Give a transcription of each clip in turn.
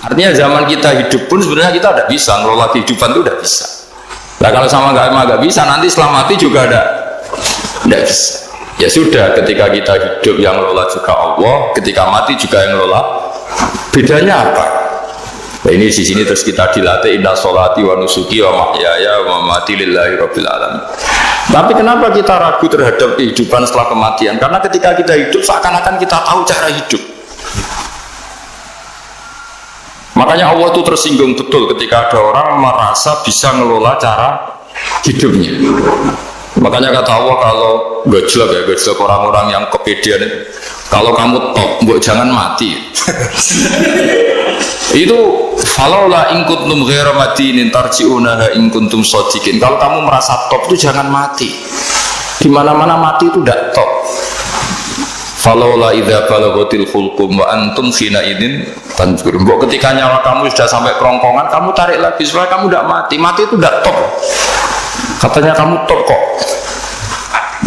Artinya zaman kita hidup pun sebenarnya kita tidak bisa ngelola kehidupan itu, tidak bisa. Nah kalau sama nggak bisa, nanti setelah mati juga tidak bisa. Ya sudah, ketika kita hidup yang ngelola juga Allah, ketika mati juga yang ngelola. Bedanya apa? Nah, ini di sini terus kita dilatih inna sholati wa nusuki wa mahyaya wa mamati lillahi rabbil alamin. Tapi kenapa kita ragu terhadap kehidupan setelah kematian? Karena ketika kita hidup seakan-akan kita tahu cara hidup. Makanya Allah itu tersinggung betul ketika ada orang merasa bisa ngelola cara hidupnya. Makanya kata Allah, kalau gojlok orang-orang yang kepedean, kalau kamu top, jangan mati. Itu falaula in kuntum ghairu madinin tarji'unaha in kuntum shadiqin. Kalau kamu merasa top itu jangan mati. Di mana-mana mati itu tidak top. Falaula idza balaghatil hulqum wa antum khina idin tanzurun. Ketika nyawa kamu sudah sampai kerongkongan, kamu tarik lagi supaya kamu tidak mati. Mati itu tidak top. Katanya kamu top kok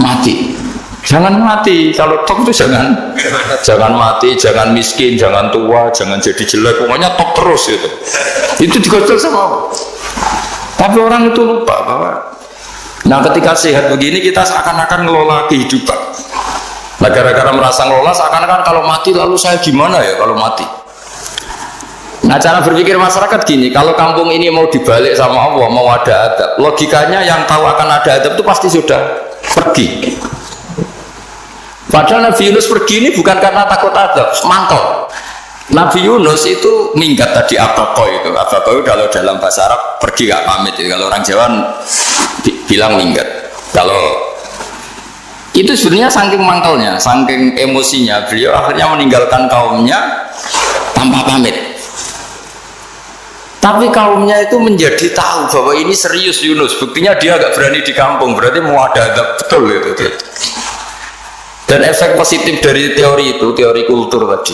mati. Jangan mati. Kalau top itu jangan mati, jangan miskin, jangan tua, jangan jadi jelek. Pokoknya top terus itu. Itu digocol sama Allah. Tapi orang itu lupa bahwa nah ketika sehat begini kita seakan-akan ngelola kehidupan. Nah gara-gara merasa ngelola seakan-akan kalau mati lalu saya gimana ya kalau mati. Nah cara berpikir masyarakat gini, kalau kampung ini mau dibalik sama Allah, mau ada adab, logikanya yang tahu akan ada adab itu pasti sudah pergi. Padahal Nabi Yunus pergi ini bukan karena takut adab, mantap. Nabi Yunus itu minggat tadi abaqo itu kalau dalam bahasa Arab pergi gak pamit itu. Kalau orang Jawa bilang minggat. Kalau itu sebenarnya saking mangkalnya, saking emosinya, beliau akhirnya meninggalkan kaumnya tanpa pamit. Tapi kaumnya itu menjadi tahu bahwa ini serius Yunus. Buktinya dia agak berani di kampung, berarti mau ada adab betul itu. Dan efek positif dari teori itu, teori kultur tadi.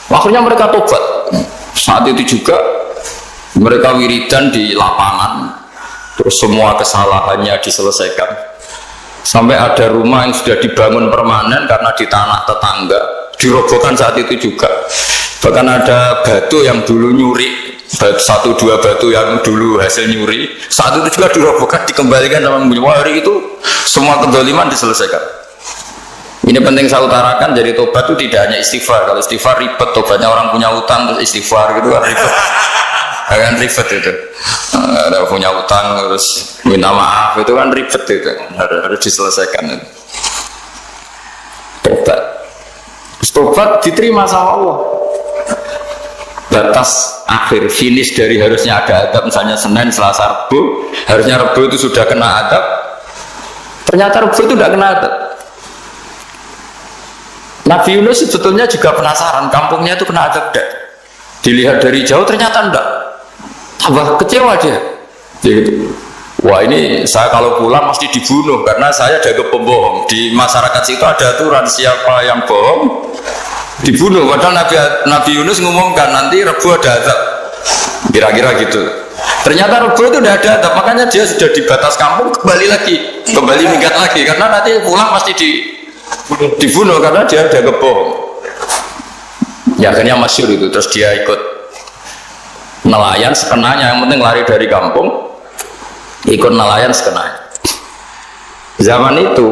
Akhirnya mereka tobat. Saat itu juga mereka wiridan di lapangan, terus semua kesalahannya diselesaikan. Sampai ada rumah yang sudah dibangun permanen karena di tanah tetangga dirobohkan saat itu juga. Bahkan ada batu yang dulu nyuri, 1-2 batu yang dulu hasil nyuri, saat itu juga dirobohkan, dikembalikan sama penghuni. Hari itu semua kezaliman diselesaikan. Ini penting saya utarakan, jadi tobat itu tidak hanya istighfar. Kalau istighfar ribet, tobatnya orang punya utang terus istighfar gitu kan ribet. Kan ribet itu. Ada punya utang terus minta maaf itu kan ribet itu. Harus diselesaikan itu. Tobat diterima sama Allah. Batas akhir finish dari harusnya ada adab, misalnya Senin, Selasa, Rabu, harusnya Rabu itu sudah kena adab, ternyata Rabu itu tidak kena adab. Nabi Yunus sebetulnya juga penasaran kampungnya itu kena adab tidak, dilihat dari jauh ternyata tidak, tambah kecewa dia gitu. Wah ini saya kalau pulang mesti dibunuh karena saya jaga pembohong. Di masyarakat situ ada aturan siapa yang bohong dibunuh. Padahal Nabi Yunus ngumumkan nanti Rebu ada adab, kira-kira gitu. Ternyata Rebu itu udah ada adab, makanya dia sudah di batas kampung kembali minggat lagi karena nanti pulang pasti dibunuh karena dia ada kebohong. Ya akhirnya masyhur itu, terus dia ikut nelayan sekenanya, yang penting lari dari kampung, ikut nelayan sekenanya. Zaman itu,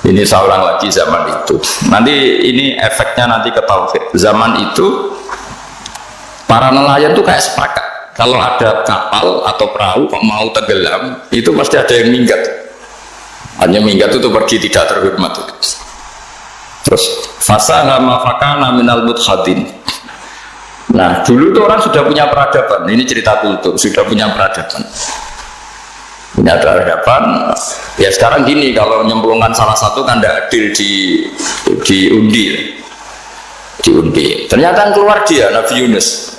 ini saya ulang lagi zaman itu. Nanti ini efeknya nanti ke tauhid. Zaman itu para nelayan tuh kayak sepakat. Kalau ada kapal atau perahu kok mau tenggelam, itu pasti ada yang minggat. Hanya minggat itu pergi tidak terhormat. Terus fasaha mafakana minal mudhadin. Nah dulu tuh orang sudah punya peradaban. Ini cerita kultur, sudah punya peradaban. Punya peradaban. Ya sekarang gini, kalau nyemplungkan salah satu kan tidak adil diundi. Ternyata keluar dia Nabi Yunus.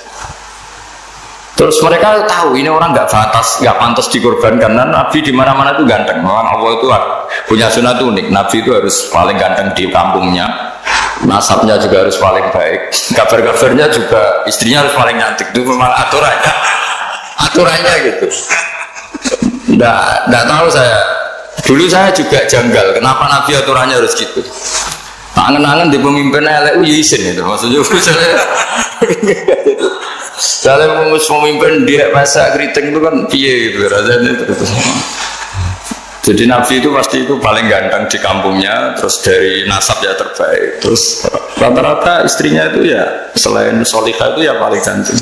Terus mereka tahu ini orang nggak pantas dikorbankan karena Nabi di mana-mana itu ganteng. Memang Allah itu punya sunat unik. Nabi itu harus paling ganteng di kampungnya, nasabnya juga harus paling baik, kabar-kabarnya juga istrinya harus paling cantik. Itu memang aturannya gitu. Nggak tahu saya. Dulu saya juga janggal. Kenapa Nabi aturannya harus gitu? Angen-angen di pemimpin elek izin itu maksudnya. Dalam memimpin dia masa keriting itu kan piye gitu rasanya terus. Jadi Nabi itu pasti itu paling ganteng di kampungnya, terus dari nasab ya terbaik, terus rata-rata istrinya itu ya selain solihah itu ya paling ganteng.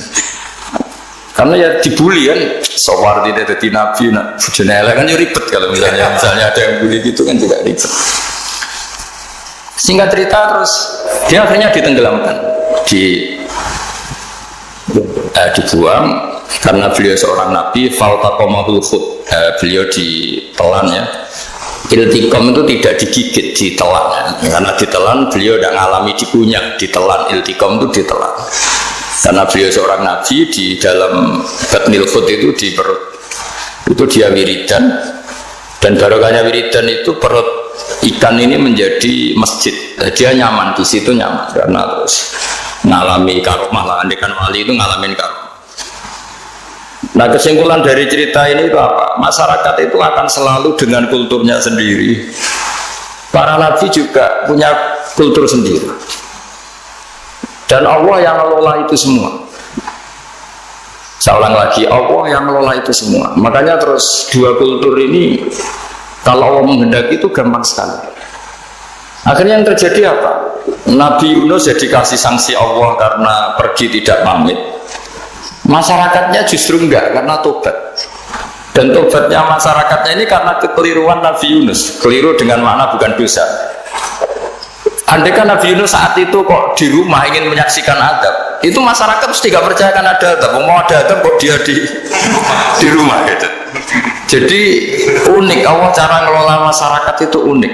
Karena ya dibully kan, sowar tidak jadi Nabi, bujana kan ya ribet kalau misalnya ada yang bully gitu kan juga ribet. Singkat cerita terus dia akhirnya ditenggelamkan, dibuang karena beliau seorang nabi. Faltaqamahul khut, beliau ditelan ya. Iltiqam itu tidak digigit, ditelan ya. Karena ditelan beliau tidak mengalami dikunyah, ditelan. Iltiqam itu ditelan karena beliau seorang nabi. Di dalam batnil khut itu di perut itu dia wiridan, dan barokahnya wiridan itu perut ikan ini menjadi masjid. Dia nyaman di situ, nyaman karena terus ngalami karomah lah. Andekan wali itu ngalamin karomah. Nah, kesimpulan dari cerita ini itu apa? Masyarakat itu akan selalu dengan kulturnya sendiri. Para nabi juga punya kultur sendiri, dan Allah yang mengelola itu semua. Saya ulang lagi, Allah yang mengelola itu semua. Makanya terus dua kultur ini kalau Allah menghendaki itu gampang sekali. Akhirnya yang terjadi apa? Nabi Yunus jadi kasih sanksi Allah karena pergi tidak pamit. Masyarakatnya justru enggak, karena tobat. Dan tobatnya masyarakatnya ini karena kekeliruan Nabi Yunus. Keliru dengan makna bukan dosa. Andai kan Nabi Yunus saat itu kok di rumah ingin menyaksikan adab, itu masyarakat mesti gak percaya kan ada adab. Mau ada adab kok dia di rumah gitu. Jadi unik, Allah cara ngelola masyarakat itu unik.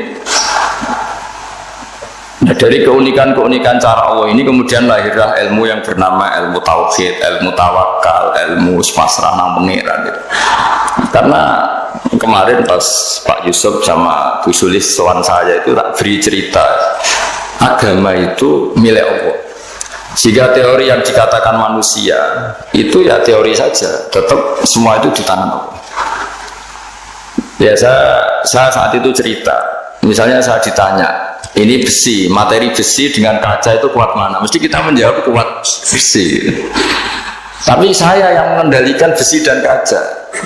Nah, dari keunikan-keunikan cara Allah ini kemudian lahirlah ilmu yang bernama ilmu tauhid, ilmu tawakal, ilmu pasrah nang pangeran gitu. Karena kemarin pas Pak Yusuf sama Bu Sulis soal saya itu tak beri cerita, agama itu milik Allah. Sehingga teori yang dikatakan manusia itu ya teori saja, tetap semua itu di tangan Allah. Ya saya saat itu cerita, misalnya saya ditanya, ini besi, materi besi dengan kaca itu kuat mana? Mesti kita menjawab kuat besi. Tapi saya yang mengendalikan besi dan kaca.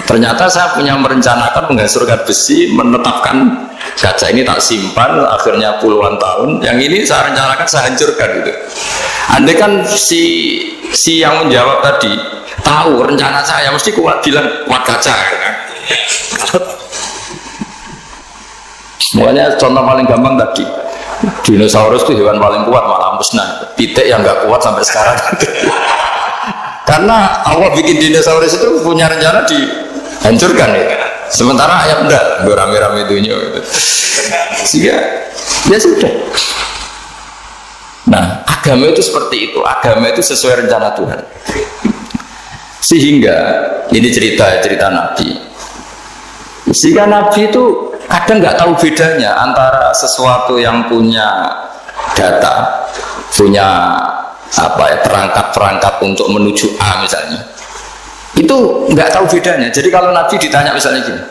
Ternyata saya punya merencanakan menghancurkan besi, menetapkan kaca ini tak simpan, akhirnya puluhan tahun. Yang ini saya rencanakan saya hancurkan gitu. Andai kan si yang menjawab tadi tahu rencana saya, mesti kuat bilang kuat kaca. Kan? Semuanya contoh paling gampang tadi. Dinosaurus itu hewan paling kuat, malah musnah. Pitik yang nggak kuat sampai sekarang. Karena Allah bikin dinosaurus itu punya rencana dihancurkan ya. Sementara ayam enggak, rame-rame dunia gitu. Sehingga ya sudah. Nah, agama itu seperti itu. Agama itu sesuai rencana Tuhan. Sehingga ini cerita Nabi. Sehingga Nabi itu kadang nggak tahu bedanya antara sesuatu yang punya data, punya perangkat-perangkat untuk menuju A misalnya, itu nggak tahu bedanya. Jadi kalau Nabi ditanya misalnya gini,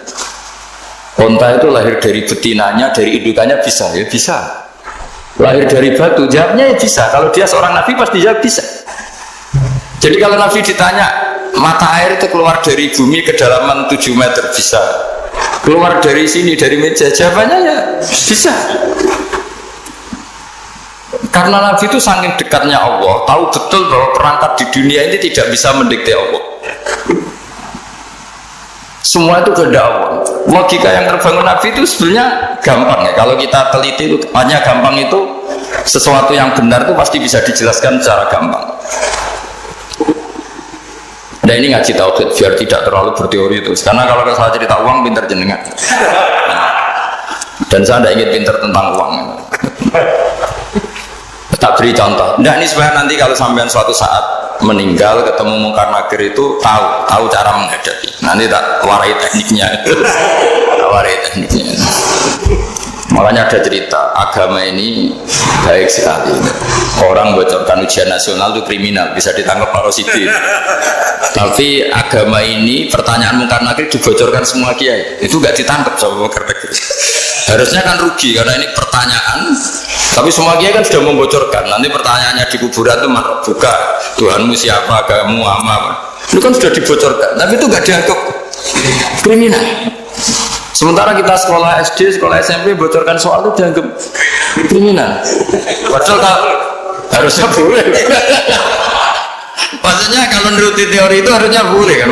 onta itu lahir dari betinanya, dari indukannya bisa, ya bisa. Lahir dari batu, jawabnya ya bisa. Kalau dia seorang Nabi pasti jawab bisa. Jadi kalau Nabi ditanya mata air itu keluar dari bumi kedalaman 7 meter, bisa. Keluar dari sini, dari meja, jawabannya ya bisa. Karena Nabi itu saking dekatnya Allah, tahu betul bahwa perangkat di dunia ini tidak bisa mendikte Allah. Semua itu kehendak Allah. Logika yang terbangun Nabi itu sebenarnya gampang ya. Kalau kita teliti itu hanya gampang, itu sesuatu yang benar itu pasti bisa dijelaskan secara gampang. Nah ini ngaji tauhid biar tidak terlalu berteori itu. Karena kalau saya cerita uang pinter jenengan. Dan saya tidak ingin pinter tentang uang. Tak beri contoh. Nah ini sebenarnya nanti kalau sampean suatu saat meninggal ketemu mungkar nakir itu tahu cara menghadapi. Nanti tak warai tekniknya. Tak warai tekniknya. Makanya ada cerita, agama ini baik sekali. Orang bocorkan ujian nasional itu kriminal, bisa ditangkap Pak Rosidi. Tapi agama ini, pertanyaan Munkar Nakir dibocorkan semua kiai, itu nggak ditangkap sama Munkar Nakir. Harusnya kan rugi, karena ini pertanyaan. Tapi semua kiai kan sudah membocorkan. Nanti pertanyaannya di kuburan itu buka, Tuhanmu siapa, agamamu apa. Itu kan sudah dibocorkan, tapi itu nggak dianggap kriminal. Sementara kita sekolah SD, sekolah SMP bocorkan soal itu dianggap kriminal. Padahal harusnya boleh. Maksudnya kalau menuruti teori itu harusnya boleh kan.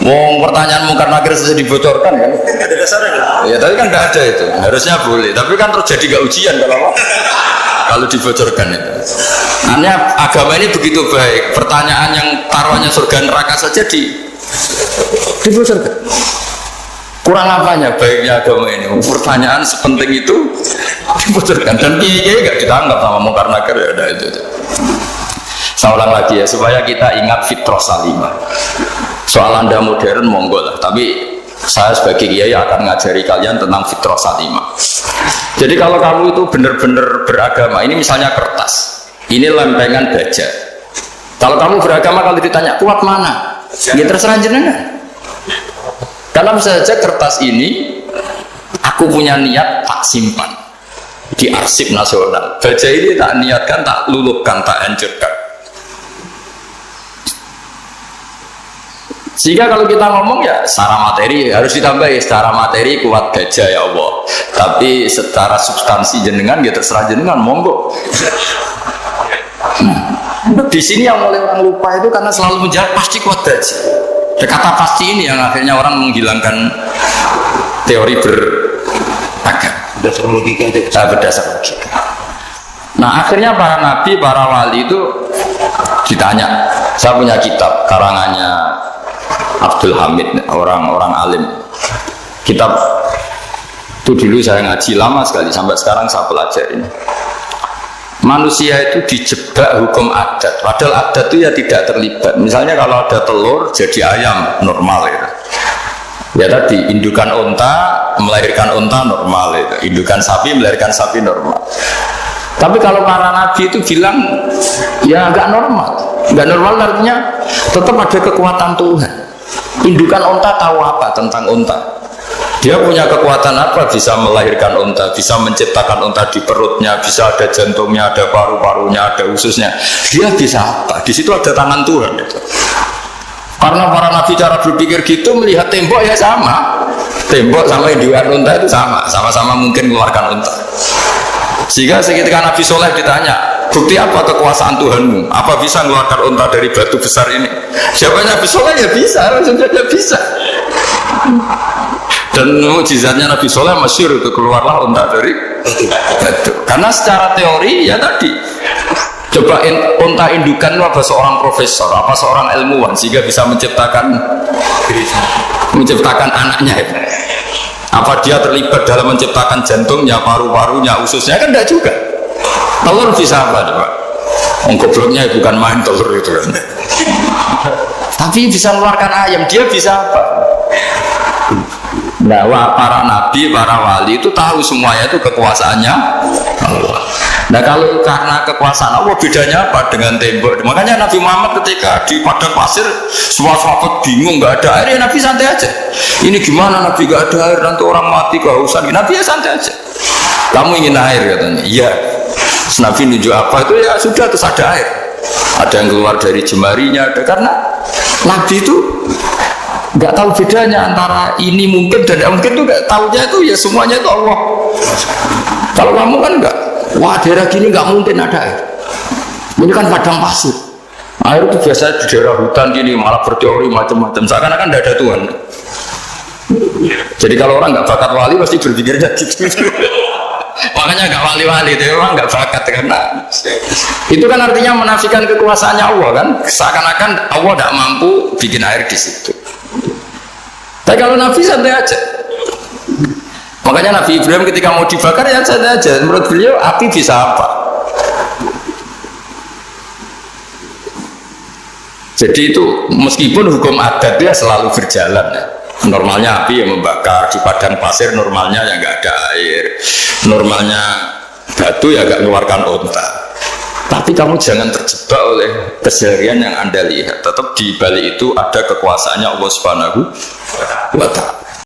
Mau pertanyaan Munkar Nakir saja dibocorkan kan? Ada dasarnya. Ya tapi kan nggak ada itu. Harusnya boleh. Tapi kan terjadi nggak ujian kalau dibocorkan itu. Aneh agama ini begitu baik. Pertanyaan yang taruhannya surga neraka saja dibocorkan. Kurang apanya baiknya agama ini? Pertanyaan sepenting itu dibocorkan dan kiai nggak ditangkap sama Munkar Nakir, ya ada itu. Saya ulang lagi ya supaya kita ingat fitrah salimah. Soal Anda modern monggo lah, tapi saya sebagai kiai akan ngajari kalian tentang fitrah salimah. Jadi kalau kamu itu benar-benar beragama, ini misalnya kertas, ini lempengan baja. Kalau kamu beragama, kalau ditanya kuat mana, ya terserah jenengan. Karena bisa saja kertas ini aku punya niat tak simpan di arsip nasional. Baja ini tak niatkan, tak luluhkan, tak hancurkan. Sehingga kalau kita ngomong ya secara materi harus ditambah ya, secara materi kuat baja ya Allah. Tapi secara substansi jenengan ya terserah jenengan, monggo. Di sini yang mulai orang lupa itu karena selalu menjawab pasti kuat baja. Kata pasti ini yang akhirnya orang menghilangkan teori berdasar logika. Berdasar logika. Nah akhirnya para nabi, para wali itu ditanya. Saya punya kitab karangannya Abdul Hamid, orang alim. Kitab itu dulu saya ngaji lama sekali, sampai sekarang saya pelajarin. Manusia itu dijebak hukum adat, padahal adat itu ya tidak terlibat. Misalnya kalau ada telur jadi ayam normal ya. Ya tadi indukan unta melahirkan unta normal itu, indukan sapi melahirkan sapi normal. Tapi kalau para nabi itu bilang ya nggak normal, nggak normal artinya tetap ada kekuatan Tuhan. Indukan unta tahu apa tentang unta? Dia punya kekuatan apa? Bisa melahirkan unta, bisa menciptakan unta di perutnya, bisa ada jantungnya, ada paru-parunya, ada ususnya. Dia bisa apa? Di situ ada tangan Tuhan itu. Karena para nabi cara berpikir gitu, melihat tembok ya sama. Tembok sama indukan unta itu sama-sama mungkin mengeluarkan unta. Sehingga ketika Nabi Soleh ditanya, bukti apa kekuasaan Tuhanmu? Apa bisa mengeluarkan unta dari batu besar ini? Jawabannya Nabi Soleh ya bisa, langsung saja bisa. Dan mukjizatnya Nabi Soleh masyhur itu keluarlah unta dari batu. Karena secara teori ya tadi, coba unta indukan apa seorang profesor, apa seorang ilmuwan sehingga bisa menciptakan anaknya ya. Apa dia terlibat dalam menciptakan jantungnya, paru-parunya, ususnya? Kan enggak juga. Telur bisa apa coba? Gobloknya bukan main telur itu kan. Tapi bisa mengeluarkan ayam, dia bisa apa? Nah, para nabi, para wali itu tahu semuanya itu kekuasaannya Allah. Nah, kalau karena kekuasaan Allah bedanya apa dengan tembok? Makanya Nabi Muhammad ketika di padang pasir semua sahabat bingung nggak ada air, ya Nabi santai aja. Ini gimana Nabi nggak ada air, nanti orang mati kehausan. Nabi ya santai aja. Kamu ingin air katanya? Iya. Nabi nunjuk apa itu ya sudah terus ada air. Ada yang keluar dari jemarinya, ada karena Nabi itu nggak tahu bedanya antara ini mungkin dan tidak mungkin itu nggak tahunya itu ya semuanya itu Allah. Kalau kamu kan nggak, wah daerah gini nggak mungkin ada air. Ini kan padang pasir. Air itu biasa di daerah hutan gini malah berteori macam-macam. Seakan-akan tidak ada Tuhan. Jadi kalau orang nggak bakat wali pasti berpikirnya gitu. Makanya nggak wali-wali itu orang nggak bakat karena itu kan artinya menafikan kekuasaannya Allah kan. Seakan-akan Allah tidak mampu bikin air di situ. Tapi kalau Nabi santai aja. Makanya Nabi Ibrahim ketika mau dibakar ya santai aja. Menurut beliau api bisa apa? Jadi itu meskipun hukum adat dia selalu berjalan ya. Normalnya api yang membakar di padang pasir normalnya yang nggak ada air. Normalnya batu ya agak mengeluarkan unta. Tapi kamu jangan terjebak oleh keseharian yang Anda lihat. Tetap di balik itu ada kekuasaannya Allah Subhanahu wa Ta'ala.